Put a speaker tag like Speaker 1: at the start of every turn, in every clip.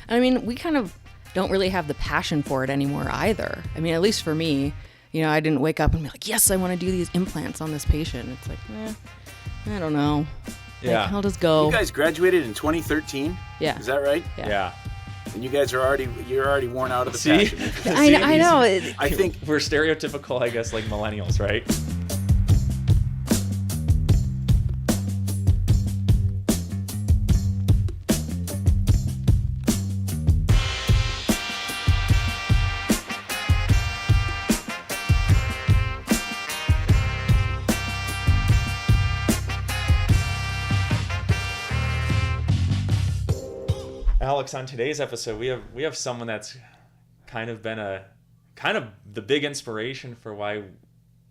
Speaker 1: And I mean, we kind of don't really have the passion for it anymore either. I mean, at least for me, I didn't wake up and be like, yes, I want to do these implants on this patient. It's like, I don't know.
Speaker 2: Yeah.
Speaker 1: Like, I'll just go.
Speaker 3: You guys graduated in 2013?
Speaker 1: Yeah.
Speaker 3: Is that right?
Speaker 2: Yeah.
Speaker 3: And you guys you're already worn out of the passion.
Speaker 1: I know.
Speaker 3: I think
Speaker 2: we're stereotypical, I guess, like millennials, right? Alex, on today's episode, we have someone that's kind of been the big inspiration for why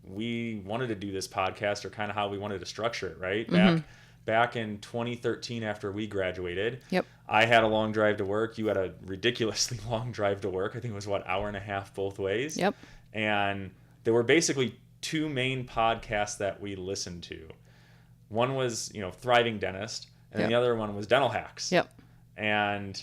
Speaker 2: we wanted to do this podcast, or kind of how we wanted to structure it, right?
Speaker 1: Mm-hmm.
Speaker 2: Back in 2013, after we graduated,
Speaker 1: Yep.
Speaker 2: I had a long drive to work. You had a ridiculously long drive to work. I think it was hour and a half both ways.
Speaker 1: Yep.
Speaker 2: And there were basically two main podcasts that we listened to. One was, Thriving Dentist, and the other one was Dental Hacks.
Speaker 1: Yep.
Speaker 2: And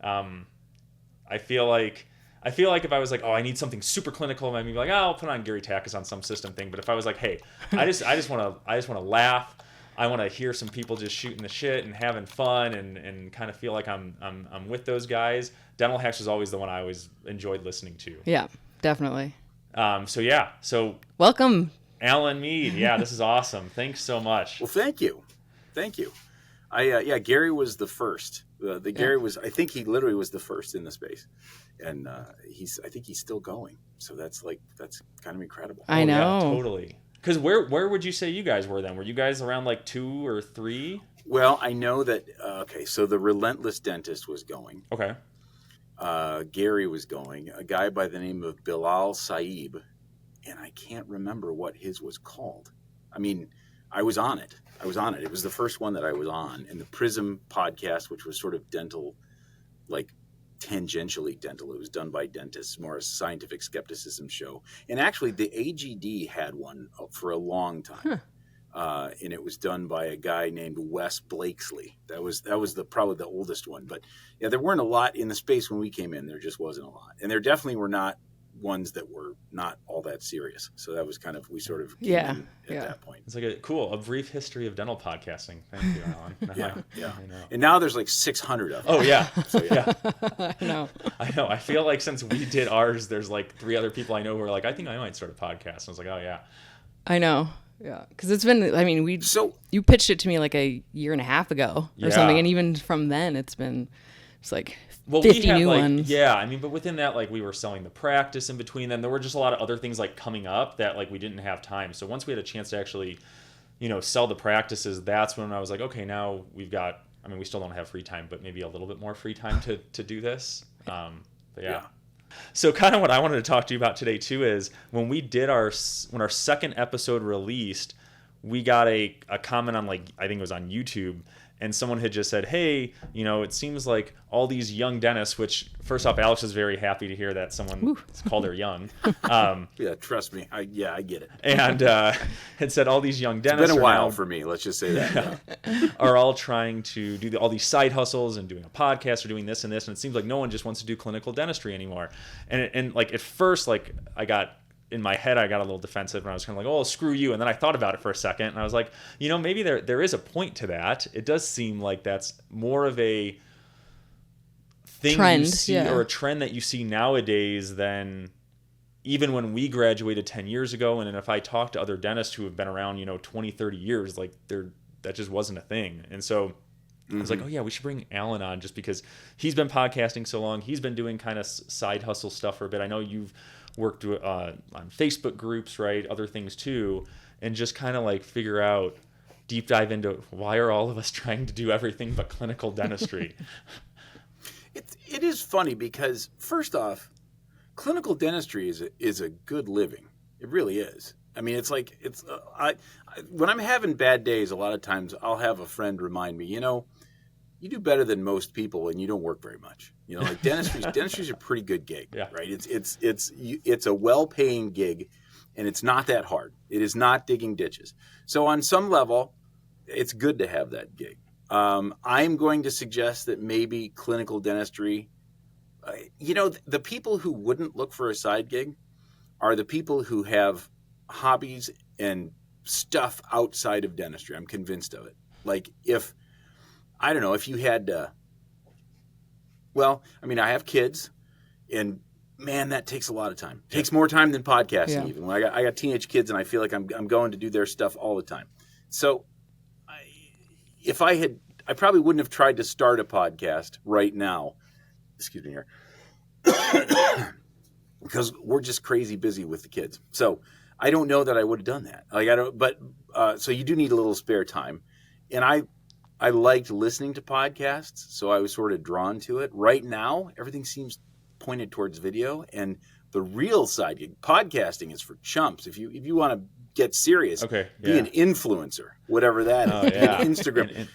Speaker 2: I feel like if I was like, oh, I need something super clinical, I'd be like, oh, I'll put on Gary Takacs on some system thing. But if I was like, hey, I just want to laugh, I want to hear some people just shooting the shit and having fun and kind of feel like I'm with those guys, Dental Hacks was always the one I always enjoyed listening to.
Speaker 1: Yeah, definitely.
Speaker 2: So
Speaker 1: welcome,
Speaker 2: Alan Mead. Yeah, this is awesome. Thanks so much.
Speaker 3: Well, thank you. Gary was the first. Gary was, I think he literally was the first in the space, and I think he's still going. So that's kind of incredible.
Speaker 1: I know.
Speaker 2: Yeah, totally. Because where would you say you guys were then? Were you guys around like 2 or 3?
Speaker 3: Well, I know that. So the Relentless Dentist was going.
Speaker 2: Okay.
Speaker 3: Gary was going. A guy by the name of Bilal Saib, and I can't remember what his was called. I mean, I was on it. It was the first one that I was on. And the Prism podcast, which was sort of dental, like tangentially dental. It was done by dentists, more a scientific skepticism show. And actually, the AGD had one for a long time. And it was done by a guy named Wes Blakesley. That was probably the oldest one. But yeah, there weren't a lot in the space when we came in. There just wasn't a lot. And there definitely were not ones that were not all that serious. So that was kind of, we sort of came in at that point.
Speaker 2: It's like a brief history of dental podcasting. Thank you, Alan.
Speaker 3: Yeah. I know. And now there's like 600 of them.
Speaker 2: Oh yeah. So yeah.
Speaker 1: I know.
Speaker 2: I feel like since we did ours, there's like 3 other people I know who are like, I think I might start a podcast. And I was like, oh yeah.
Speaker 1: I know. Yeah. Because it's been, I mean, you pitched it to me like a year and a half ago or something. And even from then it's been just like 50 new ones.
Speaker 2: Yeah, I mean, but within that, like, we were selling the practice in between them. There were just a lot of other things, like, coming up that, like, we didn't have time. So once we had a chance to actually, sell the practices, that's when I was like, okay, now we've got, I mean, we still don't have free time, but maybe a little bit more free time to do this. But yeah. So kind of what I wanted to talk to you about today, too, is when our second episode released, we got a comment on, like, I think it was on YouTube, and someone had just said, hey, it seems like all these young dentists, which, first off, Alex is very happy to hear that someone called her young.
Speaker 3: Yeah, trust me. I get it.
Speaker 2: And had said all these young dentists.
Speaker 3: It's been a while for me, let's just say that.
Speaker 2: Are all trying to do all these side hustles and doing a podcast or doing this and this. And it seems like no one just wants to do clinical dentistry anymore. And like, at first, like, in my head, I got a little defensive, and I was kind of like, oh, screw you. And then I thought about it for a second, and I was like, maybe there is a point to that. It does seem like that's more of a thing you see, or a trend that you see nowadays than even when we graduated 10 years ago. And if I talk to other dentists who have been around, 20, 30 years, like, that just wasn't a thing. And so I was like, oh, yeah, we should bring Alan on just because he's been podcasting so long. He's been doing kind of side hustle stuff for a bit. I know you've worked on Facebook groups, right? Other things too, and just kind of like deep dive into why are all of us trying to do everything but clinical dentistry?
Speaker 3: It is funny because, first off, clinical dentistry is a good living. It really is. I mean, it's like when I'm having bad days, a lot of times I'll have a friend remind me, you do better than most people and you don't work very much. Like dentistry's a pretty good gig, right? It's a well-paying gig, and it's not that hard. It is not digging ditches. So on some level, it's good to have that gig. I'm going to suggest that maybe clinical dentistry, the people who wouldn't look for a side gig are the people who have hobbies and stuff outside of dentistry. I'm convinced of it. Like if you had, I have kids, and man, that takes a lot of time. It takes more time than podcasting even. When I got teenage kids, and I feel like I'm going to do their stuff all the time. So I probably wouldn't have tried to start a podcast right now. Excuse me here. Because we're just crazy busy with the kids. So I don't know that I would have done that. So you do need a little spare time. And I liked listening to podcasts, so I was sort of drawn to it. Right now, everything seems pointed towards video, and the real side gig, podcasting, is for chumps. If you want to get serious, be an influencer, whatever that is. Instagram.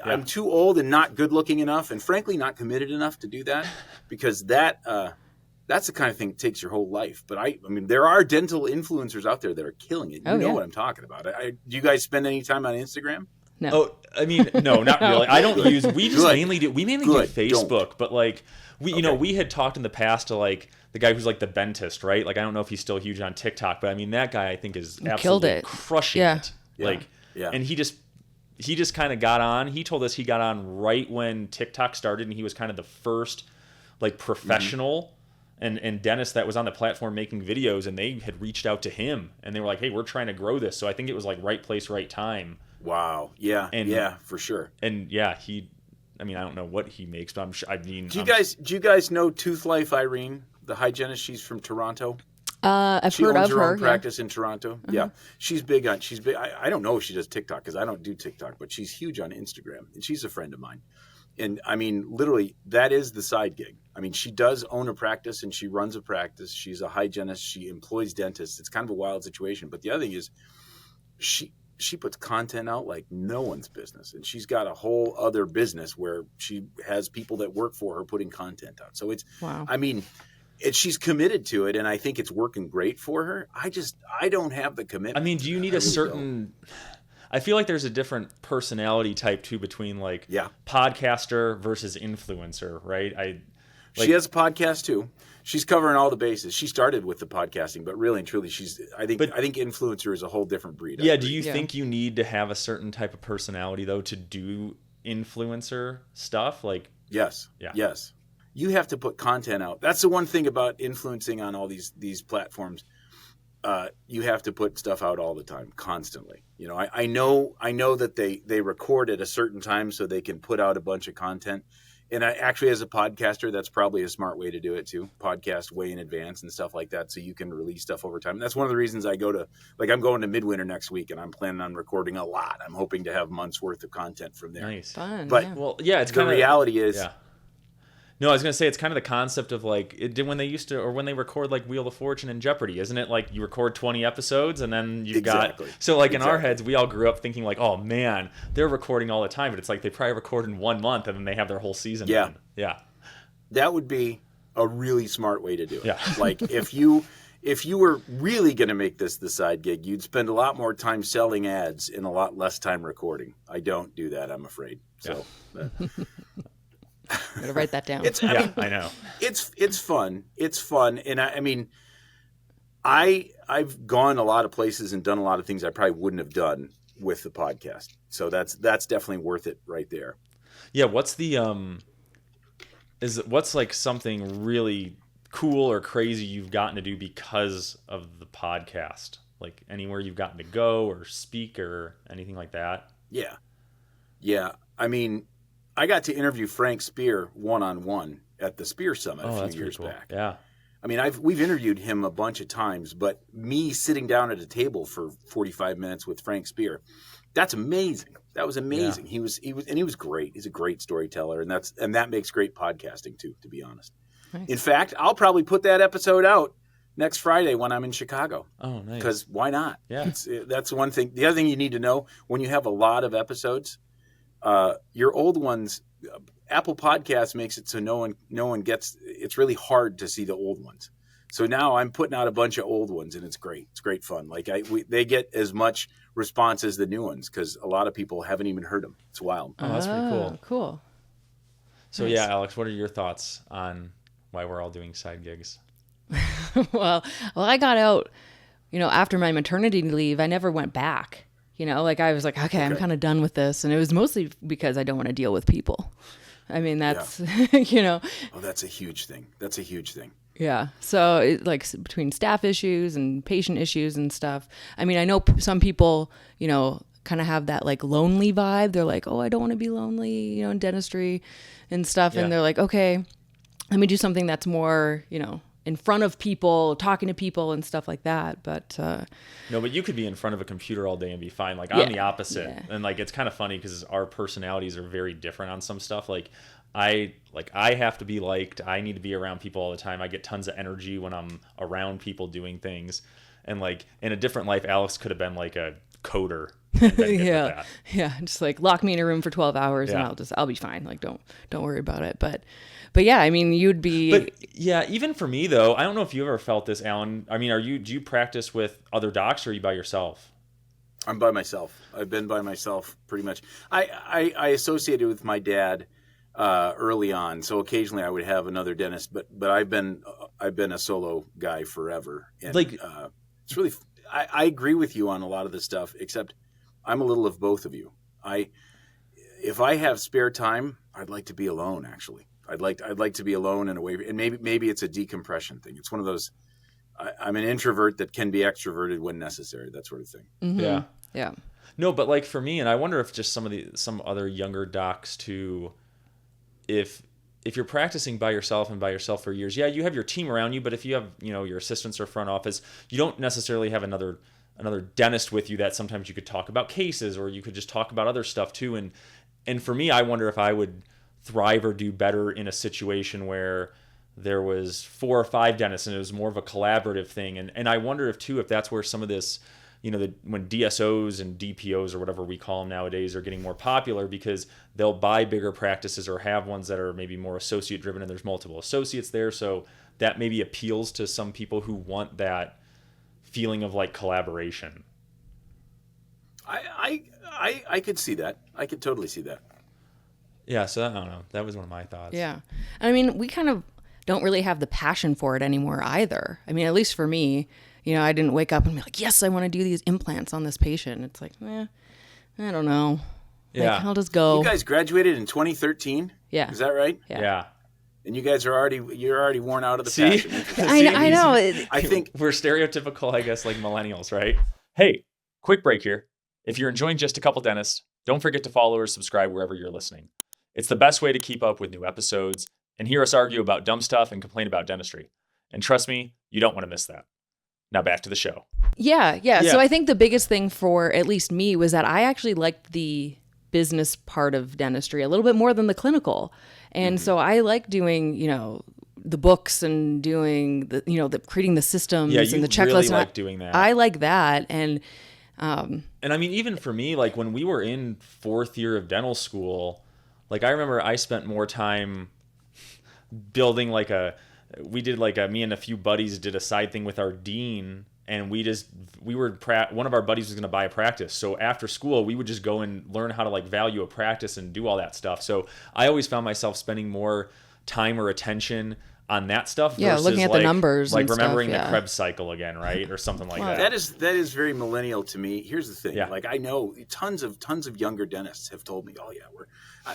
Speaker 3: I'm too old and not good looking enough, and frankly not committed enough to do that, because that's the kind of thing that takes your whole life. But I mean, there are dental influencers out there that are killing it. You know what I'm talking about. Do you guys spend any time on Instagram?
Speaker 1: No.
Speaker 2: Oh, I mean, no, not really. I don't use. We just mainly do Facebook, but like we had talked in the past to like the guy who's like the dentist, right? Like I don't know if he's still huge on TikTok, but I mean that guy I think is absolutely crushing it. And he just kind of got on. He told us he got on right when TikTok started, and he was kind of the first like professional and dentist that was on the platform making videos, and they had reached out to him and they were like, "Hey, we're trying to grow this." So I think it was like right place, right time.
Speaker 3: Wow. Yeah, for sure.
Speaker 2: And I don't know what he makes, but do
Speaker 3: you guys know Tooth Life Irene, the hygienist? She's from Toronto.
Speaker 1: I've
Speaker 3: she
Speaker 1: heard
Speaker 3: owns
Speaker 1: of
Speaker 3: her
Speaker 1: her.
Speaker 3: Own practice in Toronto. Yeah, she's big. I don't know if she does TikTok because I don't do TikTok, but she's huge on Instagram, and she's a friend of mine. And I mean, literally, that is the side gig. I mean, she does own a practice and she runs a practice. She's a hygienist. She employs dentists. It's kind of a wild situation. But the other thing is, she puts content out like no one's business, and she's got a whole other business where she has people that work for her putting content out. So it's,
Speaker 1: wow.
Speaker 3: I mean, she's committed to it, and I think it's working great for her. I don't have the commitment.
Speaker 2: I mean, do you need a certain? I feel like there's a different personality type too between like podcaster versus influencer, right?
Speaker 3: She has a podcast too. She's covering all the bases. She started with the podcasting, but really and truly, I think influencer is a whole different breed.
Speaker 2: Yeah. Do you think you need to have a certain type of personality though to do influencer stuff? Like,
Speaker 3: yes. You have to put content out. That's the one thing about influencing on all these platforms. You have to put stuff out all the time, constantly. You know, I know that they record at a certain time so they can put out a bunch of content. And I actually, as a podcaster, that's probably a smart way to do it too. Podcast way in advance and stuff like that, so you can release stuff over time. And that's one of the reasons I'm going to Midwinter next week, and I'm planning on recording a lot. I'm hoping to have months worth of content from there.
Speaker 2: Nice,
Speaker 1: fun.
Speaker 3: But
Speaker 2: it's
Speaker 3: the reality is.
Speaker 2: Yeah. No, I was gonna say it's kind of the concept of like when they record like Wheel of Fortune and Jeopardy, isn't it? Like you record 20 episodes and then you got so like in our heads we all grew up thinking like, oh man, they're recording all the time, but it's like they probably record in 1 month and then they have their whole season. Yeah.
Speaker 3: That would be a really smart way to do it.
Speaker 2: Yeah.
Speaker 3: Like if you were really going to make this the side gig, you'd spend a lot more time selling ads and a lot less time recording. I don't do that, I'm afraid. So.
Speaker 2: Yeah.
Speaker 1: Gotta write that down.
Speaker 2: I know.
Speaker 3: It's fun. It's fun, and I mean, I've gone a lot of places and done a lot of things I probably wouldn't have done with the podcast. So that's definitely worth it right there.
Speaker 2: Yeah. What's what's like something really cool or crazy you've gotten to do because of the podcast? Like anywhere you've gotten to go or speak or anything like that?
Speaker 3: Yeah. I mean, I got to interview Frank Spear one-on-one at the Spear Summit a few years back.
Speaker 2: Yeah.
Speaker 3: I mean, we've interviewed him a bunch of times, but me sitting down at a table for 45 minutes with Frank Spear, that's amazing. That was amazing. Yeah. He was great. He's a great storyteller, and that makes great podcasting too, to be honest. Nice. In fact, I'll probably put that episode out next Friday when I'm in Chicago.
Speaker 2: Oh, nice.
Speaker 3: Because why not?
Speaker 2: Yeah.
Speaker 3: That's one thing. The other thing you need to know, when you have a lot of episodes, your old ones, Apple Podcasts makes it so no one gets. It's really hard to see the old ones. So now I'm putting out a bunch of old ones, and it's great. It's great fun. Like they get as much response as the new ones, because a lot of people haven't even heard them. It's wild.
Speaker 2: Oh, that's pretty cool.
Speaker 1: Cool.
Speaker 2: So
Speaker 1: Nice.
Speaker 2: yeah, Alex, what are your thoughts on why we're all doing side gigs?
Speaker 1: well, I got out, after my maternity leave. I never went back. Like I was like, okay, I'm kind of done with this. And it was mostly because I don't want to deal with people. I mean, that's,
Speaker 3: Oh, that's a huge thing. That's a huge thing.
Speaker 1: Yeah. So between staff issues and patient issues and stuff. I mean, I know some people, kind of have that like lonely vibe. They're like, oh, I don't want to be lonely, in dentistry and stuff.
Speaker 2: Yeah.
Speaker 1: And they're like, okay, let me do something that's more, in front of people, talking to people and stuff like that. But
Speaker 2: no, but you could be in front of a computer all day and be fine. Like I'm the opposite.
Speaker 1: Yeah.
Speaker 2: And like, it's kind of funny because our personalities are very different on some stuff. I have to be liked. I need to be around people all the time. I get tons of energy when I'm around people doing things. And like in a different life, Alex could have been like a coder. And been good with that.
Speaker 1: Yeah. Just like lock me in a room for 12 hours
Speaker 2: Yeah.
Speaker 1: and I'll be fine. Like, don't worry about it. But yeah, I mean, you'd be.
Speaker 2: But yeah, even for me though, I don't know if you ever felt this, Alan. I mean, do you practice with other docs or are you by yourself?
Speaker 3: I'm by myself. I've been by myself pretty much. I associated with my dad early on, so occasionally I would have another dentist. But I've been a solo guy forever. And, it's really. I agree with you on a lot of this stuff, except I'm a little of both of you. If I have spare time, I'd like to be alone. Actually, I'd like to be alone and away. And maybe it's a decompression thing. It's one of those. I'm an introvert that can be extroverted when necessary. That sort of thing.
Speaker 1: Mm-hmm.
Speaker 2: Yeah.
Speaker 1: Yeah.
Speaker 2: No, but like for me, and I wonder if just some other younger docs too, if you're practicing by yourself for years, yeah, you have your team around you, but if you have, your assistants or front office, you don't necessarily have another dentist with you that sometimes you could talk about cases or you could just talk about other stuff too. And for me, I wonder if I would thrive or do better in a situation where there was 4 or 5 dentists and it was more of a collaborative thing. And I wonder if that's where some of this, when DSOs and DPOs or whatever we call them nowadays are getting more popular because they'll buy bigger practices or have ones that are maybe more associate driven and there's multiple associates there. So that maybe appeals to some people who want that feeling of like collaboration.
Speaker 3: I could see that. I could totally see that.
Speaker 2: Yeah. So I don't know. That was one of my thoughts.
Speaker 1: Yeah. I mean, we kind of don't really have the passion for it anymore either. I mean, at least for me, I didn't wake up and be like, yes, I want to do these implants on this patient. It's like, I don't know.
Speaker 2: Yeah.
Speaker 1: Like, I'll just go.
Speaker 3: You guys graduated in 2013?
Speaker 1: Yeah.
Speaker 3: Is that right?
Speaker 2: Yeah.
Speaker 3: And you guys you're already worn out of the passion.
Speaker 1: I know.
Speaker 3: I think
Speaker 2: we're stereotypical, I guess, like millennials, right? Hey, quick break here. If you're enjoying Just a Couple Dentists, don't forget to follow or subscribe wherever you're listening. It's the best way to keep up with new episodes and hear us argue about dumb stuff and complain about dentistry. And trust me, you don't want to miss that. Now back to the show.
Speaker 1: Yeah. So I think the biggest thing for at least me was that I actually liked the business part of dentistry a little bit more than the clinical. And so I like doing, the books and doing the creating the systems and the checklists.
Speaker 2: Really like doing that.
Speaker 1: I like that. And
Speaker 2: I mean, even for me, like when we were in 4th year of dental school, like I remember I spent more time building me and a few buddies did a side thing with our dean, and one of our buddies was going to buy a practice. So after school, we would just go and learn how to like value a practice and do all that stuff. So I always found myself spending more time or attention on that stuff.
Speaker 1: Yeah,
Speaker 2: versus
Speaker 1: looking at the numbers,
Speaker 2: like
Speaker 1: and
Speaker 2: remembering
Speaker 1: stuff,
Speaker 2: the Krebs cycle again, right, or something like that.
Speaker 3: That is very millennial to me. Here's the thing.
Speaker 2: Yeah.
Speaker 3: Like I know tons of younger dentists have told me, oh yeah,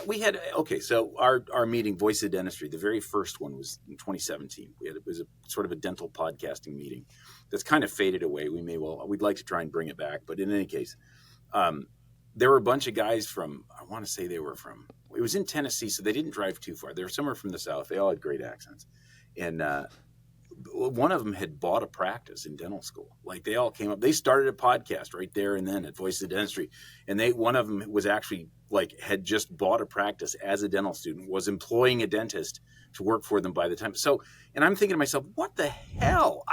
Speaker 3: we had so our meeting, Voice of Dentistry, the very first one was in 2017. It was a sort of a dental podcasting meeting that's kind of faded away. We'd like to try and bring it back, but in any case, there were a bunch of guys from, I want to say it was in Tennessee, so they didn't drive too far. They were somewhere from the South. They all had great accents. And one of them had bought a practice in dental school. Like they all came up, they started a podcast right there and then at Voice of Dentistry. And one of them was actually had just bought a practice as a dental student, was employing a dentist to work for them by the time. So, and I'm thinking to myself, what the hell?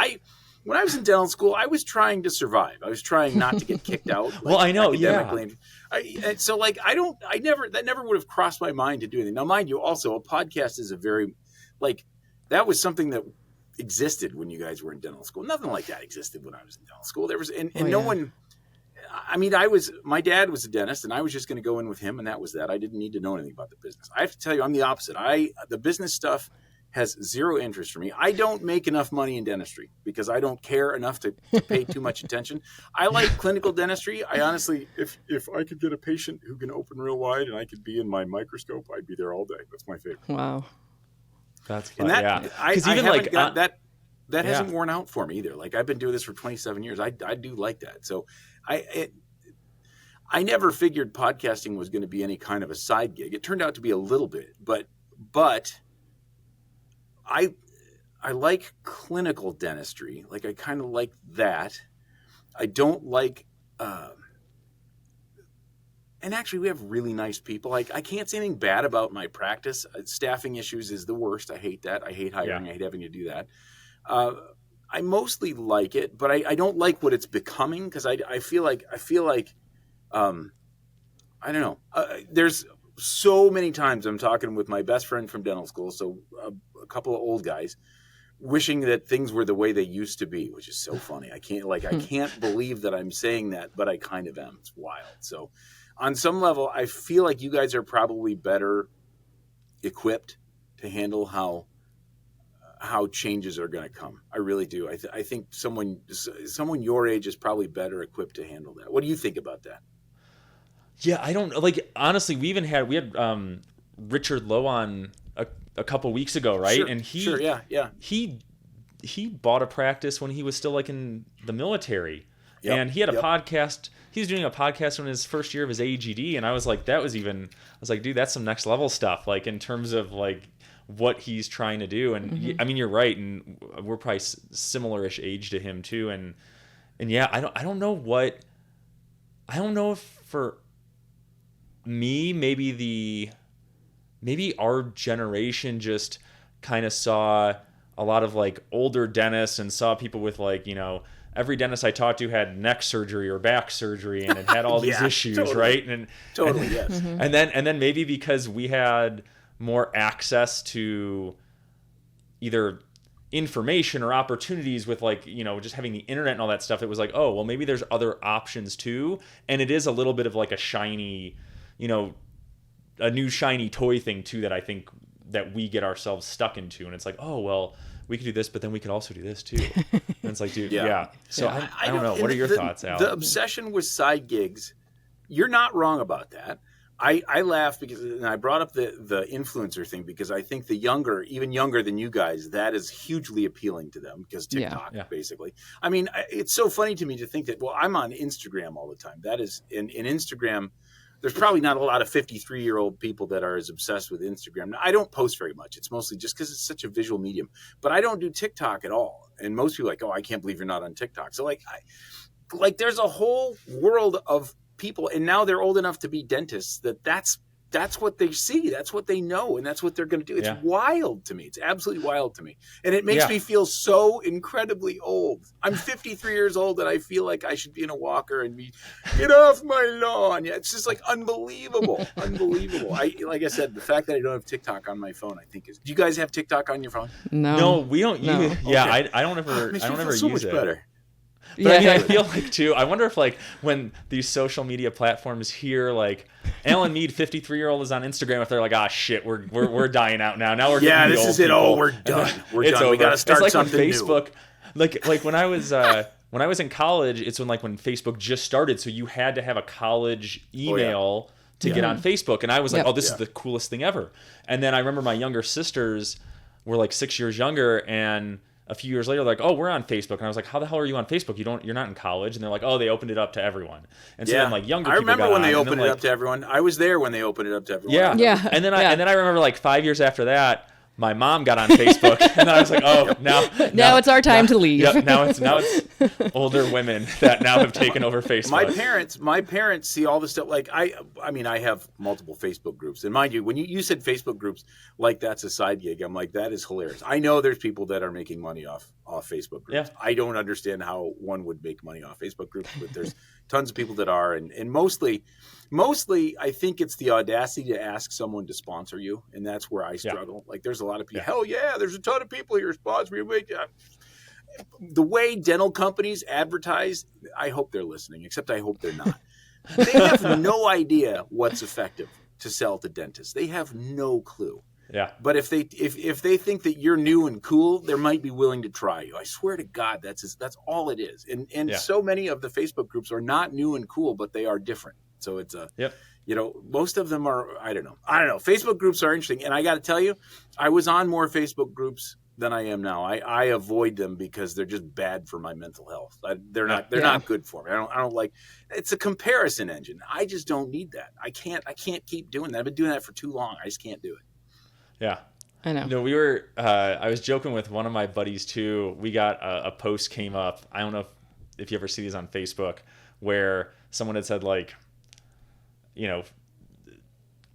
Speaker 3: When I was in dental school, I was trying to survive. I was trying not to get kicked out.
Speaker 2: Well, I know,
Speaker 3: academically. Yeah. So that never would have crossed my mind to do anything. Now, mind you, also a podcast is a very, that was something that existed when you guys were in dental school. Nothing like that existed when I was in dental school. There was, no one, I mean, my dad was a dentist, and I was just going to go in with him, and that was that. I didn't need to know anything about the business. I have to tell you, I'm the opposite. The business stuff has zero interest for me. I don't make enough money in dentistry because I don't care enough to pay too much attention. I like clinical dentistry. I honestly, if I could get a patient who can open real wide and I could be in my microscope, I'd be there all day. That's my favorite.
Speaker 1: Wow.
Speaker 2: That's fun.
Speaker 3: And I
Speaker 2: even
Speaker 3: haven't got that hasn't worn out for me either. Like I've been doing this for 27 years. I do like that. So I never figured podcasting was going to be any kind of a side gig. It turned out to be a little bit, but I like clinical dentistry. Like I kind of like that. I don't like, and actually we have really nice people. Like I can't say anything bad about my practice. Staffing issues is the worst. I hate that. I hate hiring. I hate having to do that. I mostly like it, but I don't like what it's becoming because I feel like, I don't know. There's so many times I'm talking with my best friend from dental school, so a couple of old guys, wishing that things were the way they used to be, which is so funny. I can't believe that I'm saying that, but I kind of am. It's wild. So on some level, I feel like you guys are probably better equipped to handle how changes are going to come. I really do. I think someone your age is probably better equipped to handle that. What do you think about that?
Speaker 2: Yeah, I don't like. Honestly, we had Richard Lowe on a couple weeks ago, right?
Speaker 3: Sure,
Speaker 2: and he bought a practice when he was still like in the military, and he had a podcast. He was doing a podcast in his first year of his AGD, and I was like, dude, that's some next level stuff. Like in terms of like what he's trying to do, and I mean, you're right, and we're probably similar-ish age to him too, and yeah, I don't know if for me, maybe our generation just kind of saw a lot of like older dentists and saw people with like, every dentist I talked to had neck surgery or back surgery and it had all these issues,
Speaker 3: totally.
Speaker 2: right?
Speaker 3: Yes.
Speaker 2: And then maybe because we had more access to either information or opportunities with like, just having the internet and all that stuff, it was like, oh, well, maybe there's other options too. And it is a little bit of like a shiny, a new shiny toy thing too that I think that we get ourselves stuck into. And it's like, oh, well, we could do this, but then we could also do this too. And it's like, dude, yeah. So I don't know. What are your thoughts, Al?
Speaker 3: The obsession with side gigs, you're not wrong about that. I laugh because, and I brought up the influencer thing because I think even younger than you guys, that is hugely appealing to them because TikTok, basically. I mean, it's so funny to me to think that, well, I'm on Instagram all the time. That is, in Instagram, there's probably not a lot of 53-year-old people that are as obsessed with Instagram. Now, I don't post very much. It's mostly just because it's such a visual medium. But I don't do TikTok at all. And most people are like, oh, I can't believe you're not on TikTok. So like there's a whole world of people, and now they're old enough to be dentists, that's what they see, that's what they know, and that's what they're going to do. It's wild to me. It's absolutely wild to me, and it makes me feel so incredibly old. I'm 53 years old, and I feel like I should be in a walker and be, get off my lawn. Yeah, it's just like unbelievable. Like I said, the fact that I don't have TikTok on my phone, I think is. Do you guys have TikTok on your phone?
Speaker 2: No, we don't use it. Yeah, okay. I don't ever. I don't ever
Speaker 3: so
Speaker 2: use
Speaker 3: much
Speaker 2: it.
Speaker 3: Better.
Speaker 2: But I mean, I feel like too, I wonder if like when these social media platforms hear like Alan Mead, 53-year-old is on Instagram, if they're like, ah, shit, we're dying out now. Now we're getting
Speaker 3: this is it.
Speaker 2: People.
Speaker 3: Oh, we're done. We're done. Over. We got to start
Speaker 2: it's like
Speaker 3: something
Speaker 2: when Facebook,
Speaker 3: new.
Speaker 2: Like when I was in college, it's when Facebook just started, so you had to have a college email to get on Facebook, and I was like, this is the coolest thing ever. And then I remember my younger sisters were like 6 years younger, and a few years later, like, oh, we're on Facebook. And I was like, how the hell are you on Facebook? You're not in college. And they're like, oh, they opened it up to everyone. And so then like younger people
Speaker 3: I remember when they opened it up to everyone. I was there when they opened it up to everyone.
Speaker 2: Yeah. And then I remember like 5 years after that, my mom got on Facebook, and then I was like, oh, now
Speaker 1: it's our time to leave.
Speaker 2: Yep, now it's older women that now have taken over Facebook.
Speaker 3: My parents see all this stuff. Like I mean, I have multiple Facebook groups, and mind you, when you said Facebook groups, like that's a side gig, I'm like, that is hilarious. I know there's people that are making money off Facebook groups. Yeah. I don't understand how one would make money off Facebook groups, but there's tons of people that are, and mostly, I think it's the audacity to ask someone to sponsor you, and that's where I struggle. Like, there's a lot of people. Hell yeah, there's a ton of people here sponsor you. the way dental companies advertise, I hope they're listening, except I hope they're not. They have no idea what's effective to sell to dentists. They have no clue.
Speaker 2: Yeah.
Speaker 3: But if they think that you're new and cool, they might be willing to try you. I swear to God, that's all it is. And so many of the Facebook groups are not new and cool, but they are different. So it's most of them are, I don't know. Facebook groups are interesting. And I got to tell you, I was on more Facebook groups than I am now. I avoid them because they're just bad for my mental health. They're not good for me. I don't like. It's a comparison engine. I just don't need that. I can't keep doing that. I've been doing that for too long. I just can't do it.
Speaker 2: Yeah.
Speaker 1: I know.
Speaker 2: No, we were. I was joking with one of my buddies too. We got a post came up. I don't know if you ever see these on Facebook, where someone had said like,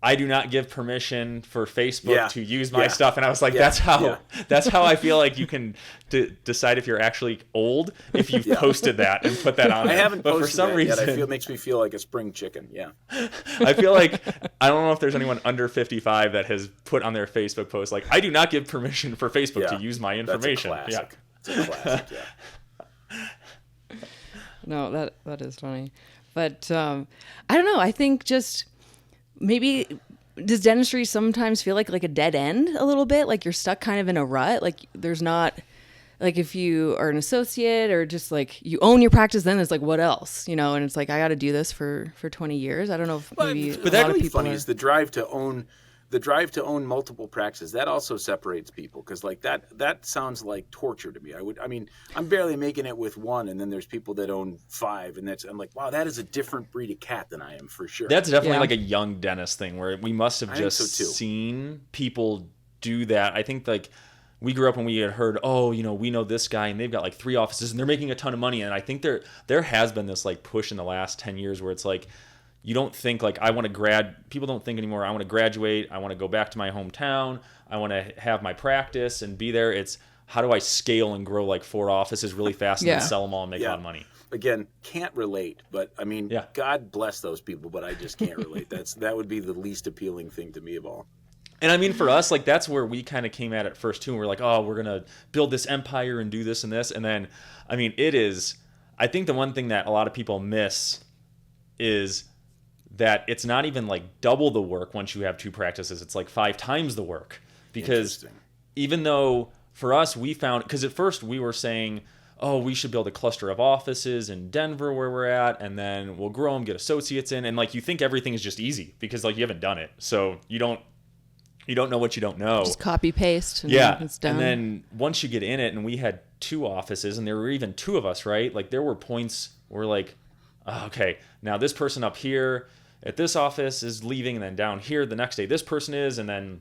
Speaker 2: I do not give permission for Facebook to use my stuff, and I was like, that's how I feel like you can decide if you're actually old if you've posted that and put that on.
Speaker 3: I haven't
Speaker 2: but
Speaker 3: posted
Speaker 2: for some
Speaker 3: that
Speaker 2: reason,
Speaker 3: yet. It makes me feel like a spring chicken. Yeah,
Speaker 2: I feel like I don't know if there's anyone under 55 that has put on their Facebook post like, I do not give permission for Facebook to use my information.
Speaker 3: That's a classic. It's a classic. Yeah.
Speaker 1: No, that is funny, but I don't know. I think just. Maybe does dentistry sometimes feel like a dead end a little bit? Like you're stuck kind of in a rut? Like there's not, like if you are an associate or just like you own your practice, then it's like, what else? And it's like, I got to do this for 20 years. I don't know if maybe
Speaker 3: but that really funny is the drive to own multiple practices. That also separates people because like that sounds like torture to me. I'm barely making it with one, and then there's people that own 5, and I'm like, wow, that is a different breed of cat than I am for sure.
Speaker 2: That's definitely like a young dentist thing where we must have just seen people do that. I think like we grew up and we had heard, we know this guy and they've got like 3 offices and they're making a ton of money. And I think there has been this like push in the last 10 years where it's like, you don't think like people don't think anymore, I want to graduate, I want to go back to my hometown, I want to have my practice and be there. It's how do I scale and grow like 4 offices really fast and then sell them all and make a lot of money.
Speaker 3: Again, can't relate, but God bless those people, but I just can't relate. That would be the least appealing thing to me of all.
Speaker 2: And I mean, for us, like that's where we kind of came at it first too. And we're like, oh, we're going to build this empire and do this and this. And then, I mean, I think the one thing that a lot of people miss is that it's not even like double the work once you have 2 practices. It's like 5 times the work. Because even though for us, we found, because at first we were saying, oh, we should build a cluster of offices in Denver where we're at, and then we'll grow them, get associates in. And like you think everything is just easy because like you haven't done it. So you don't know what you don't know.
Speaker 1: Just copy paste. And it's done.
Speaker 2: And then once you get in it, and we had 2 offices, and there were even 2 of us, right? Like there were points where like, oh, okay, now this person up here at this office is leaving, and then down here the next day this person is, and then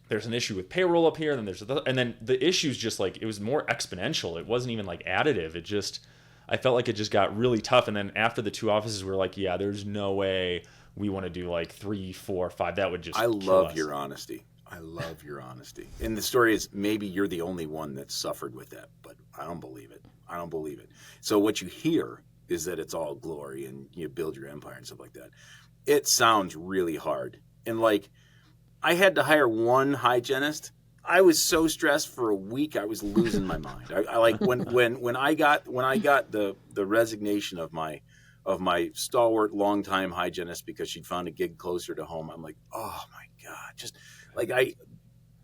Speaker 2: there's an issue with payroll up here, and then the issues just like it was more exponential. It wasn't even like additive. I felt like it just got really tough. And then after the 2 offices, we were like, yeah, there's no way we want to do like 3, 4, 5. That would just
Speaker 3: I love your honesty. And the story is maybe you're the only one that suffered with that, but I don't believe it. So what you hear is that it's all glory and you build your empire and stuff like that. It sounds really hard. And like, I had to hire one hygienist. I was so stressed for a week, I was losing my mind. I like when I got the resignation of my stalwart longtime hygienist because she'd found a gig closer to home. I'm like, oh my God, just like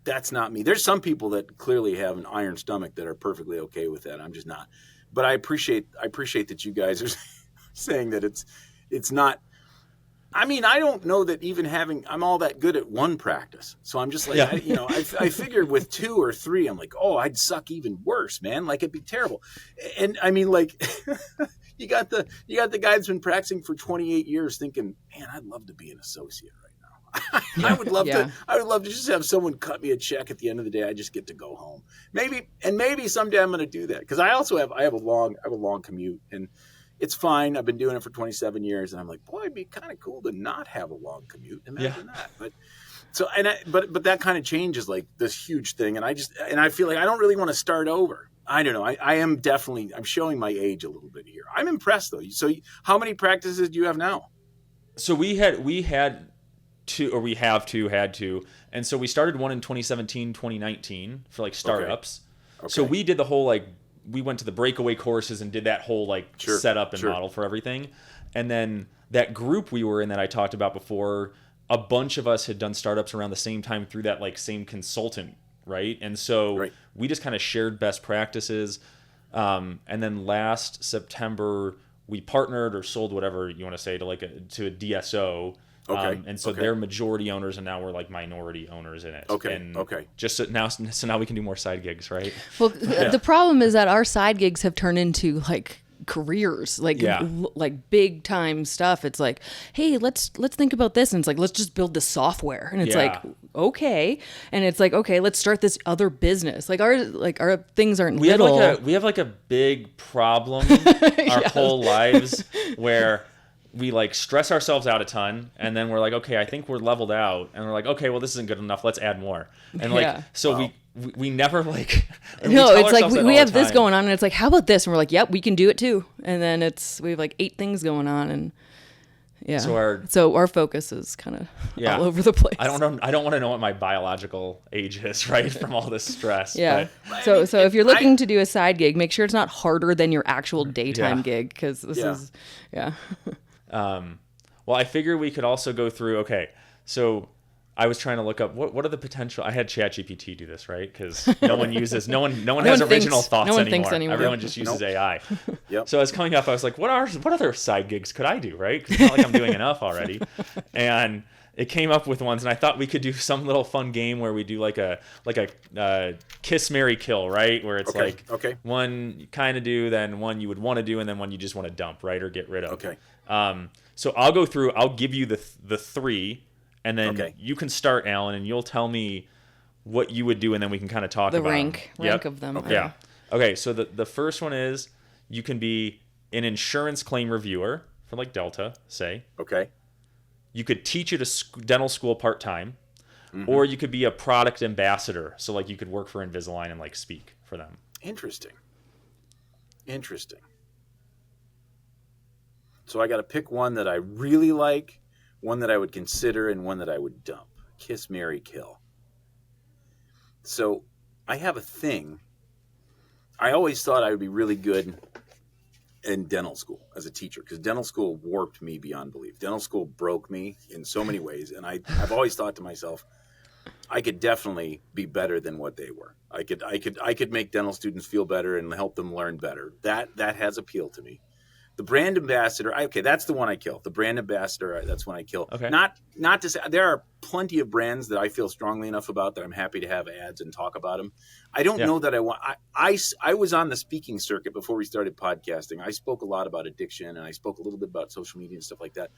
Speaker 3: that's not me. There's some people that clearly have an iron stomach that are perfectly okay with that. I'm just not. But I appreciate that you guys are saying that it's not. I mean, I don't know that even I'm all that good at one practice. So I'm just like, I figured with 2 or 3, I'm like, oh, I'd suck even worse, man. Like it'd be terrible. And I mean, like you got the guy that's been practicing for 28 years thinking, man, I'd love to be an associate right now. I would love to just have someone cut me a check at the end of the day. I just get to go home. Maybe someday I'm going to do that. Cause I have a long commute, and it's fine. I've been doing it for 27 years, and I'm like, boy, it'd be kind of cool to not have a long commute. Imagine that. But that kind of changes like this huge thing. And I feel like I don't really want to start over. I don't know. I'm showing my age a little bit here. I'm impressed though. So how many practices do you have now?
Speaker 2: So we had 2, or we have 2, had 2. And so we started one in 2017, 2019 for like startups. Okay. So we did the whole like we went to the breakaway courses and did that whole like setup and model for everything. And then that group we were in that I talked about before, a bunch of us had done startups around the same time through that like same consultant, right? And so we just kind of shared best practices. And then last September we partnered or sold, whatever you want to say, to a DSO. And so they're majority owners, and now we're like minority owners in it. Just so now we can do more side gigs, right?
Speaker 1: Well, the problem is that our side gigs have turned into like careers, like big time stuff. It's like, hey, let's think about this, and it's like, let's just build the software, and it's like, okay, and it's like, okay, let's start this other business. Like our things aren't little.
Speaker 2: We have like a big problem our whole lives where we like stress ourselves out a ton, and then we're like, okay, I think we're leveled out, and we're like, okay, well, this isn't good enough, let's add more. And we never like
Speaker 1: no, it's like we have this going on, and it's like, how about this? And we're like, yep, we can do it too. And then we have like 8 things going on, and so our focus is kind of all over the place.
Speaker 2: I don't want to know what my biological age is, right, from all this stress.
Speaker 1: So if you're looking to do a side gig, make sure it's not harder than your actual daytime gig, because this is
Speaker 2: well, I figure we could also go through, okay, so I was trying to look up what are the potential. I had ChatGPT do this, right? Because no one has original thoughts
Speaker 1: no one
Speaker 2: anymore.
Speaker 1: Thinks anymore.
Speaker 2: Everyone just uses AI. So I was coming up, I was like, what other side gigs could I do, right? Because it's not like I'm doing enough already. And it came up with ones, and I thought we could do some little fun game where we do like a kiss, marry, kill, right? Where it's one you kind of do, then one you would want to do, and then one you just want to dump, right, or get rid of. So I'll go through. I'll give you the 3. And then you can start, Alan, and you'll tell me what you would do, and then we can kind of talk about
Speaker 1: the rank of them.
Speaker 2: Okay, so the first one is you can be an insurance claim reviewer for like Delta, say. You could teach at a dental school part-time, or you could be a product ambassador. So like you could work for Invisalign and like speak for them.
Speaker 3: Interesting. So I got to pick one that I really like, one that I would consider, and one that I would dump. Kiss, marry, kill. So I have a thing. I always thought I would be really good in dental school as a teacher, because dental school warped me beyond belief. Dental school broke me in so many ways, and I've always thought to myself, I could definitely be better than what they were. I could make dental students feel better and help them learn better. That has appeal to me. The brand ambassador, that's the one I kill. The brand ambassador, that's one I kill. Not to say, there are plenty of brands that I feel strongly enough about that I'm happy to have ads and talk about them. I don't know that I want. I was on the speaking circuit before we started podcasting. I spoke a lot about addiction, and I spoke a little bit about social media and stuff like that.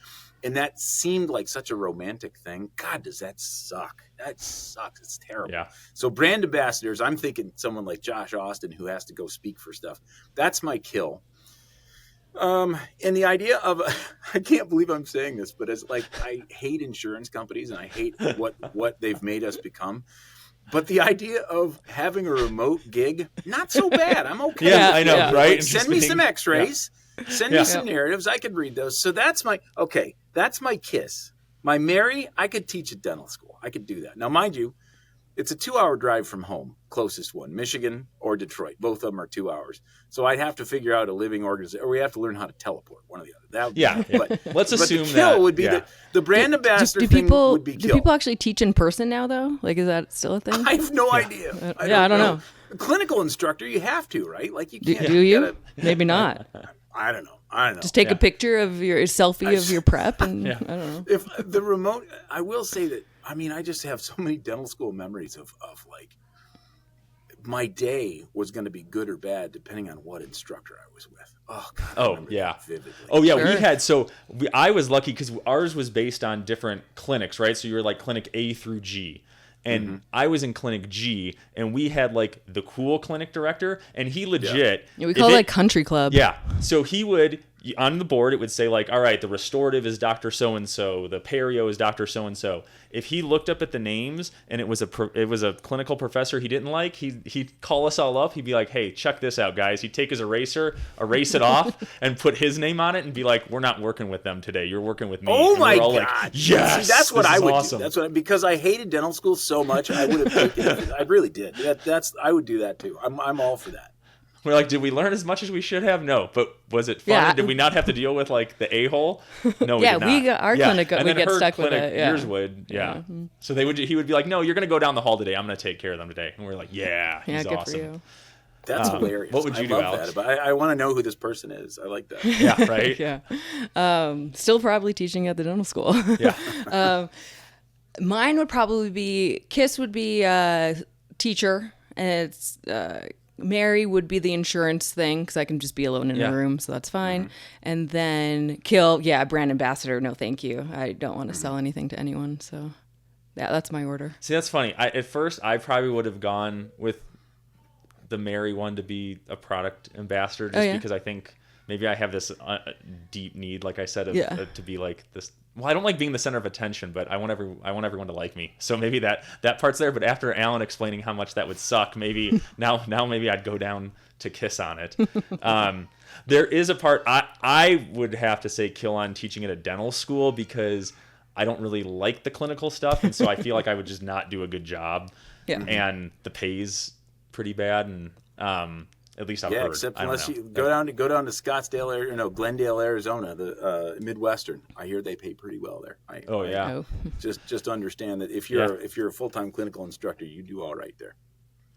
Speaker 3: And that seemed like such a romantic thing. God, does that suck? That sucks. It's terrible. So brand ambassadors, I'm thinking someone like Josh Austin who has to go speak for stuff. That's my kill. And the idea of, I can't believe I'm saying this, but it's like, I hate insurance companies, and I hate what they've made us become. But the idea of having a remote gig, not so bad. I'm okay.
Speaker 2: I know, right?
Speaker 3: Like, send me some x-rays, send me some narratives. I could read those. So that's my kiss. My marry, I could teach at dental school. I could do that. Now, mind you, it's a 2-hour drive from home, closest one, Michigan or Detroit. Both of them are 2 hours. So I'd have to figure out a living organization, or we have to learn how to teleport, one or the other. That would be
Speaker 2: Let's assume
Speaker 3: the kill
Speaker 2: that
Speaker 3: would be the brand ambassador thing would be kill.
Speaker 1: Do people actually teach in person now, though? Like, is that still a thing?
Speaker 3: I have no idea.
Speaker 1: I don't know.
Speaker 3: A clinical instructor, you have to, right? Like, you can't.
Speaker 1: Do you? Maybe not.
Speaker 3: I don't know.
Speaker 1: Just take a picture of your selfie of your prep, and I don't know.
Speaker 3: If the remote, I will say that. I mean, I just have so many dental school memories of like, my day was going to be good or bad depending on what instructor I was with. Oh, God. I remember that vividly.
Speaker 2: We had, I was lucky because ours was based on different clinics, right? So you were like clinic A through G. And I was in clinic G, and we had like the cool clinic director, and he legit.
Speaker 1: Yeah, we call it like country club.
Speaker 2: Yeah. So he would, on the board, it would say like, all right, the restorative is Dr. So-and-so, the perio is Dr. So-and-so. If he looked up at the names and it was a clinical professor he didn't like, he'd call us all up. He'd be like, hey, check this out, guys. He'd take his eraser, erase it off, and put his name on it and be like, we're not working with them today. You're working with me.
Speaker 3: Oh, my God.
Speaker 2: Like, yes.
Speaker 3: See, that's what I would do. Because I hated dental school so much, I would have taken it. I really did. I would do that too. I'm all for that.
Speaker 2: We're like, did we learn as much as we should have? No, but was it fun?
Speaker 1: Yeah.
Speaker 2: Did we not have to deal with like the a-hole? No, we
Speaker 1: Yeah,
Speaker 2: did not.
Speaker 1: we got our clinic.
Speaker 2: And
Speaker 1: We
Speaker 2: then
Speaker 1: get
Speaker 2: her
Speaker 1: stuck with
Speaker 2: clinic,
Speaker 1: it. Yeah.
Speaker 2: Yours would, yeah. So he would be like, no, you're gonna go down the hall today. I'm gonna take care of them today. And we're like, yeah, he's
Speaker 1: Good
Speaker 2: awesome.
Speaker 1: for you.
Speaker 3: That's hilarious.
Speaker 2: What would you
Speaker 3: I
Speaker 2: do,
Speaker 3: love
Speaker 2: Alex?
Speaker 3: that, but I want to know who this person is. I like that.
Speaker 2: Yeah, right.
Speaker 1: Yeah. Still probably teaching at the dental school.
Speaker 2: Yeah.
Speaker 1: Mine would probably be Kiss would be teacher, and it's Mary would be the insurance thing because I can just be alone in a room, so that's fine. And then Kill, brand ambassador. No, thank you. I don't want to sell anything to anyone. So yeah, that's my order.
Speaker 2: See, that's funny. At first, I probably would have gone with the Mary one to be a product ambassador, just because I think maybe I have this deep need, like I said, to be like this. Well, I don't like being the center of attention, but I want everyone to like me. So maybe that part's there. But after Alan explaining how much that would suck, maybe now maybe I'd go down to Kiss on it. There is a part I would have to say kill on teaching at a dental school because I don't really like the clinical stuff, and so I feel like I would just not do a good job. Yeah. And the pay's pretty bad, and at least I've heard.
Speaker 3: Except unless you go down to Scottsdale, Glendale, Arizona, the Midwestern. I hear they pay pretty well there. Just understand that if you're a full-time clinical instructor, you do all right there.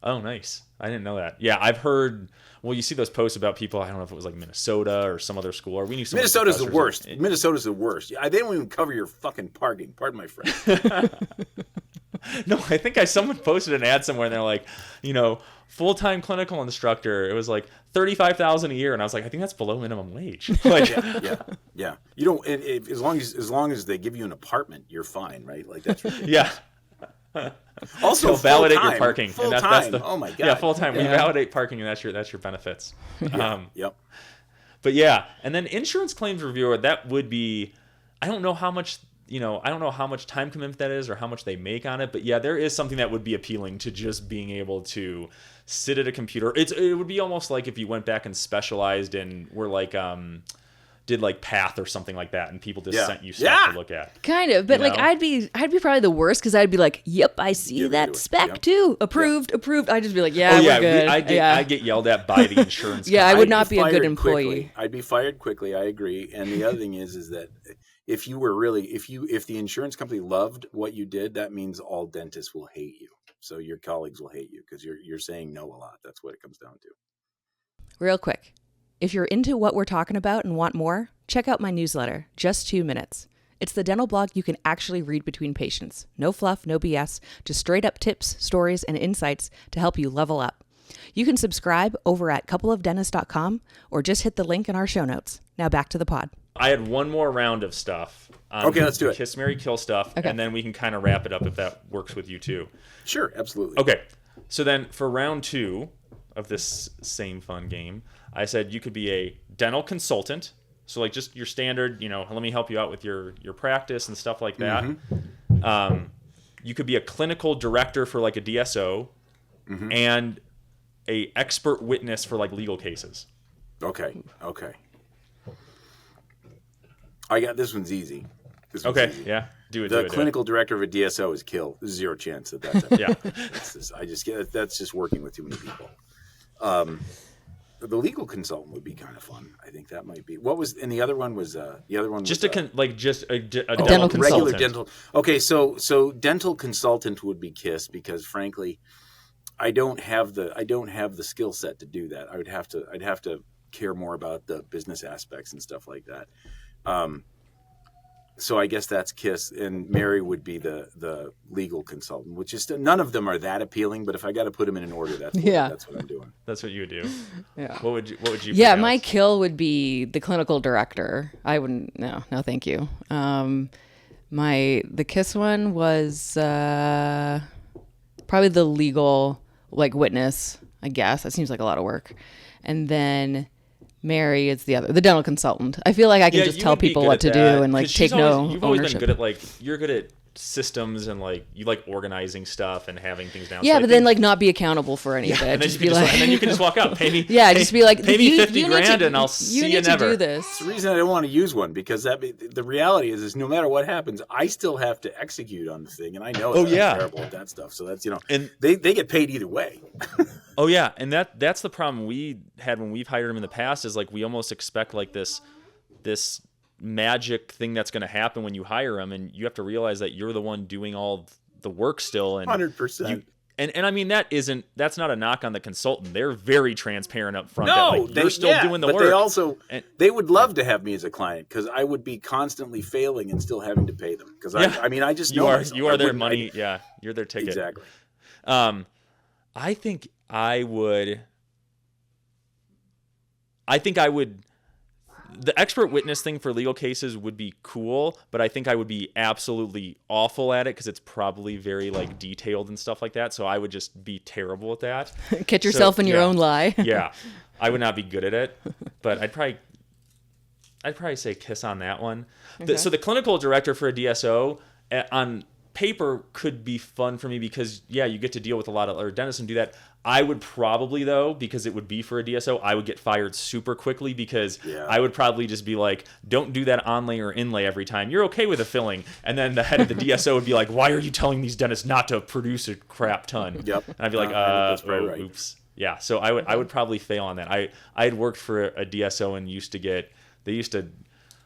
Speaker 2: Oh, nice. I didn't know that. Yeah, I've heard. Well, you see those posts about people. I don't know if it was like Minnesota or some other school. Or we knew some.
Speaker 3: Minnesota's the worst. Minnesota's the worst. They don't even cover your fucking parking. Pardon my French.
Speaker 2: No, I think someone posted an ad somewhere and they're like, full-time clinical instructor. It was like $35,000 a year, and I was like, I think that's below minimum wage. Like,
Speaker 3: yeah. You don't. As long as they give you an apartment, you're fine, right? Like that's ridiculous.
Speaker 2: Yeah.
Speaker 3: Also,
Speaker 2: validate your parking.
Speaker 3: Full
Speaker 2: and
Speaker 3: time.
Speaker 2: That's
Speaker 3: oh my god.
Speaker 2: Yeah, full time. We validate parking, and that's your benefits.
Speaker 3: Yep.
Speaker 2: But yeah, and then insurance claims reviewer. That would be. I don't know how much. I don't know how much time commitment that is or how much they make on it. But yeah, there is something that would be appealing to just being able to sit at a computer. It would be almost like if you went back and specialized in did like Path or something like that, and people just sent you stuff to look at.
Speaker 1: Kind of, but I'd be probably the worst because I'd be like, "Yep, I see that spec too. Approved. I'd just be like, "Yeah, we're good."
Speaker 2: I get yelled at by the insurance.
Speaker 1: I would not be a good employee.
Speaker 3: Quickly. I'd be fired quickly. I agree. And the other thing is that if the insurance company loved what you did, that means all dentists will hate you. So your colleagues will hate you because you're saying no a lot. That's what it comes down to.
Speaker 1: Real quick. If you're into what we're talking about and want more, check out my newsletter, Just 2 Minutes. It's the dental blog you can actually read between patients. No fluff, no BS, just straight up tips, stories, and insights to help you level up. You can subscribe over at coupleofdentists.com or just hit the link in our show notes. Now back to the pod.
Speaker 2: I had one more round of stuff.
Speaker 3: Okay, let's do it.
Speaker 2: Kiss, Marry, Kill stuff, and then we can kind of wrap it up if that works with you too.
Speaker 3: Sure, absolutely.
Speaker 2: Okay, so then for round 2 of this same fun game, I said you could be a dental consultant. So like just your standard, let me help you out with your practice and stuff like that. Mm-hmm. You could be a clinical director for like a DSO and a expert witness for like legal cases.
Speaker 3: Okay. I got this one's easy. Easy.
Speaker 2: Yeah. Do it.
Speaker 3: The clinical director of a DSO is Kill. Zero chance that that's
Speaker 2: yeah.
Speaker 3: That's just working with too many people. The legal consultant would be kind of fun. I think that might be. What was and the other one was a dental
Speaker 1: consultant.
Speaker 3: Regular dental. Okay, so dental consultant would be Kiss because frankly, I don't have the skill set to do that. I'd have to care more about the business aspects and stuff like that. So I guess that's Kiss, and Mary would be the legal consultant, which is none of them are that appealing. But if I got to put them in an order, that's what I'm doing.
Speaker 2: That's what you would do.
Speaker 1: Yeah.
Speaker 2: What would you?
Speaker 1: Yeah, my kill would be the clinical director. I wouldn't. No, thank you. The Kiss one was probably the legal witness. I guess that seems like a lot of work, and then Mary is the dental consultant. I feel like I can just tell people what to do and take no
Speaker 2: You've always
Speaker 1: ownership.
Speaker 2: been good at you're good at systems and you like organizing stuff and having things down.
Speaker 1: Yeah, so but then not be accountable for any of it.
Speaker 2: And then, and then you can just walk out, pay me.
Speaker 1: Yeah, just be like,
Speaker 2: pay me $50,000 and I'll see you never.
Speaker 1: You need to do this.
Speaker 3: It's the reason I don't want to use one because the reality is no matter what happens, I still have to execute on the thing, and I know I'm terrible at that stuff. So that's and they get paid either way.
Speaker 2: Oh yeah, and that's the problem we had when we've hired them in the past is like we almost expect like this magic thing that's going to happen when you hire them, and you have to realize that you're the one doing all the work still. And
Speaker 3: 100%.
Speaker 2: And I mean that's not a knock on the consultant. They're very transparent up front.
Speaker 3: No,
Speaker 2: that, like, you're still doing the
Speaker 3: but
Speaker 2: work.
Speaker 3: They would love to have me as a client because I would be constantly failing and still having to pay them. Because I just know myself.
Speaker 2: You are their money. You're their ticket.
Speaker 3: Exactly.
Speaker 2: I think I would. The expert witness thing for legal cases would be cool, but I think I would be absolutely awful at it because it's probably very like detailed and stuff like that. So I would just be terrible at that.
Speaker 1: Catch yourself in your own lie.
Speaker 2: Yeah, I would not be good at it, but I'd probably say kiss on that one.
Speaker 1: Okay.
Speaker 2: So the clinical director for a DSO on paper could be fun for me because you get to deal with a lot of or dentists and do that. I would probably, though, because it would be for a DSO, I would get fired super quickly because I would probably just be like, don't do that onlay or inlay every time. You're okay with a filling. And then the head of the DSO would be like, why are you telling these dentists not to produce a crap ton?
Speaker 3: Yep.
Speaker 2: And I'd be like,
Speaker 3: right.
Speaker 2: oops. Yeah, so I would probably fail on that. I had worked for a DSO and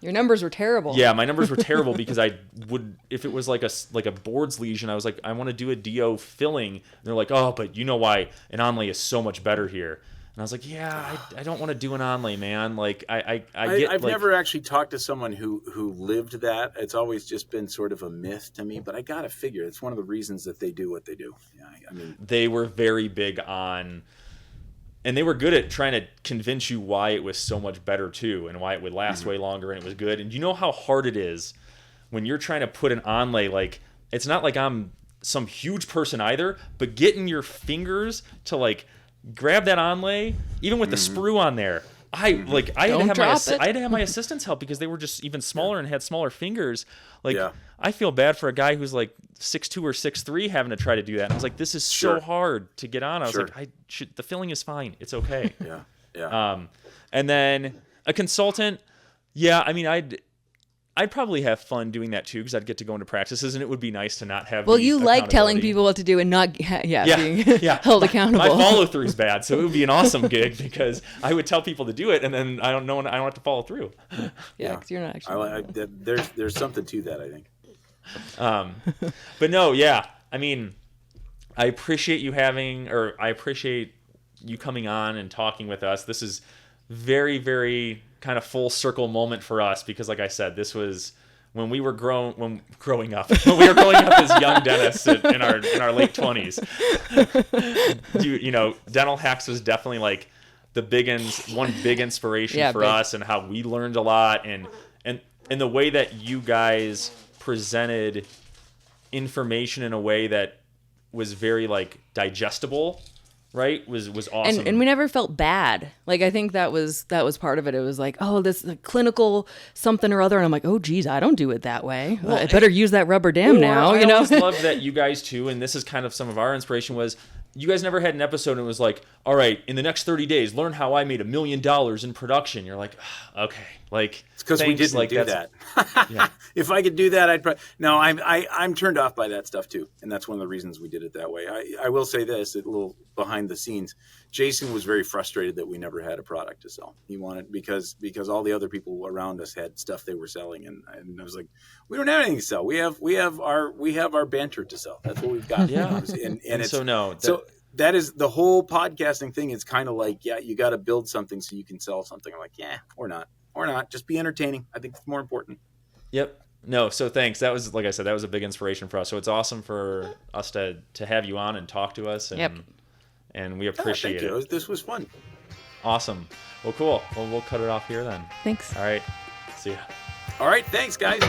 Speaker 1: Your numbers were terrible.
Speaker 2: Yeah, my numbers were terrible because I would, if it was like a boards lesion, I was like, I want to do a DO filling. And they're like, oh, but you know why an onlay is so much better here. And I was like, I don't want to do an onlay, man. Like I've
Speaker 3: never actually talked to someone who lived that. It's always just been sort of a myth to me. But I gotta figure it's one of the reasons that they do what they do. Yeah, I mean,
Speaker 2: they were very big on. And they were good at trying to convince you why it was so much better, too, and why it would last way longer and it was good. And you know how hard it is when you're trying to put an onlay, like, it's not like I'm some huge person either, but getting your fingers to, like, grab that onlay, even with the sprue on there. I had to have my assistants help because they were just even smaller and had smaller fingers. Like, I feel bad for a guy who's like 6'2" or 6'3" having to try to do that. And I was like, this is so hard to get on. I was like, the filling is fine. It's okay.
Speaker 3: Yeah.
Speaker 2: And then a consultant, I mean, I'd probably have fun doing that too because I'd get to go into practices and it would be nice to not have.
Speaker 1: Well, you like telling people what to do and not being held accountable.
Speaker 2: My follow through is bad, so it would be an awesome gig because I would tell people to do it and then I don't have to follow through.
Speaker 1: Yeah, because you're not actually.
Speaker 3: There's something to that, I think.
Speaker 2: But no, I mean, I appreciate you coming on and talking with us. This is very, very kind of full circle moment for us because, like I said, this was when we were growing up as young dentists in our late 20s. Dental Hacks was definitely like one big inspiration for us and how we learned a lot and the way that you guys presented information in a way that was very like digestible. Right, was awesome,
Speaker 1: and we never felt bad. Like I think that was part of it. It was like, oh, this clinical something or other, and I'm like, oh, geez, I don't do it that way. Well, I better use that rubber dam now.
Speaker 2: I always love that you guys too, and this is kind of some of our inspiration was. You guys never had an episode and it was like, all right, in the next 30 days, learn how I made $1 million in production. You're like, okay, like
Speaker 3: it's because we didn't do that. If I could do that, I'm turned off by that stuff too, and that's one of the reasons we did it that way. I will say this, a little behind the scenes. Jason was very frustrated that we never had a product to sell. He wanted because all the other people around us had stuff they were selling, and I was like, we don't have anything to sell. We have our banter to sell. That's what we've got.
Speaker 2: Yeah,
Speaker 3: that is the whole podcasting thing. Is kind of like, you got to build something so you can sell something. I'm like, or not. Just be entertaining. I think it's more important.
Speaker 2: Yep. No, so thanks. That was, like I said, that was a big inspiration for us. So it's awesome for us to have you on and talk to us. And we appreciate
Speaker 3: thank you. This was fun.
Speaker 2: Awesome. Well, cool. Well, we'll cut it off here then.
Speaker 1: Thanks.
Speaker 2: All right. See ya.
Speaker 3: All right. Thanks, guys.